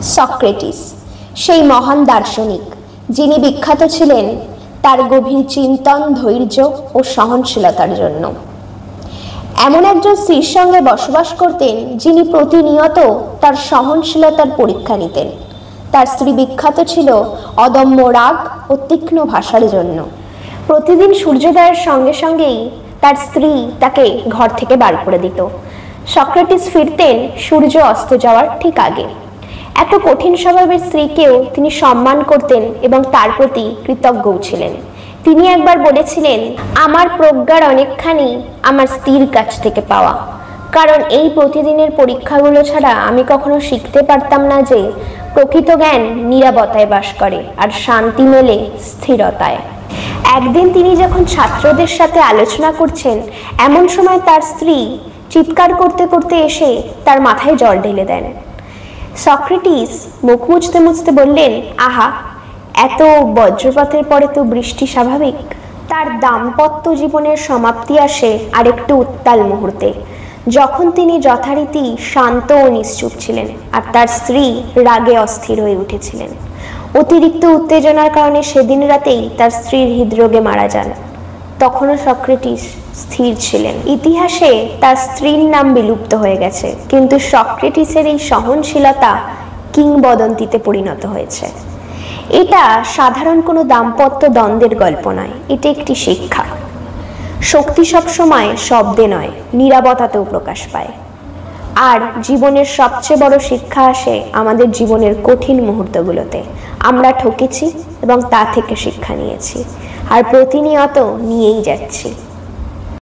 Socrates সেই মহান দার্শনিক, যিনি বিখ্যাত ছিলেন তার গভীর চিন্তন, ধৈর্য ও সহনশীলতার জন্য। এমন একজন স্ত্রীর সঙ্গে বসবাস করতেন যিনি প্রতিনিয়ত তার সহনশীলতার পরীক্ষা নিতেন। তার স্ত্রী বিখ্যাত ছিল অদম্য রাগ ও তীক্ষ্ণ ভাষার জন্য। প্রতিদিন সূর্যোদয়ের সঙ্গে সঙ্গেই তার স্ত্রী তাকে ঘর থেকে বার করে দিত। সক্রেটিস ফিরতেন সূর্য অস্ত যাওয়ার ঠিক আগে। এত কঠিন স্বভাবের স্ত্রীকেও তিনি সম্মান করতেন এবং তার প্রতি কৃতজ্ঞও ছিলেন। তিনি একবার বলেছিলেন, আমার প্রজ্ঞার অনেকখানি আমার স্ত্রীর কাছ থেকে পাওয়া, কারণ এই প্রতিদিনের পরীক্ষাগুলো ছাড়া আমি কখনো শিখতে পারতাম না যে প্রকৃত জ্ঞান নীরবতায় বাস করে আর শান্তি মেলে স্থিরতায়। একদিন তিনি যখন ছাত্রদের সাথে আলোচনা করছেন, এমন সময় তার স্ত্রী চিৎকার করতে করতে এসে তার মাথায় জল ঢেলে দেন। সক্রেটিস মুখ মুছতে মুছতে বললেন, আহা, এত বজ্রপাতের পরে তো বৃষ্টি স্বাভাবিক। তার দাম্পত্য জীবনের সমাপ্তি আসে আরেকটু উত্তাল মুহূর্তে, যখন তিনি যথারীতি শান্ত ও নিশ্চুপ ছিলেন আর তার স্ত্রী রাগে অস্থির হয়ে উঠেছিলেন। অতিরিক্ত উত্তেজনার কারণে সেদিন রাতেই তার স্ত্রীর হৃদরোগে মারা যান। তখনও সক্রেটিস স্থির ছিলেন। ইতিহাসে তার স্ত্রীর নাম বিলুপ্ত হয়ে গেছে, কিন্তু সক্রেটিসের এই সহনশীলতা কিংবদন্তিতে পরিণত হয়েছে। এটা সাধারণ কোনো দাম্পত্য দ্বন্দ্বের গল্প নয়, এটা একটি শিক্ষা। শক্তি সবসময় শব্দে নয়, নীরবতাতেও প্রকাশ পায়। আর জীবনের সবচেয়ে বড় শিক্ষা আসে আমাদের জীবনের কঠিন মুহূর্তগুলোতে। আমরা ঠকেছি এবং তা থেকে শিক্ষা নিয়েছি আর প্রতিনিয়ত নিয়েই যাচ্ছি।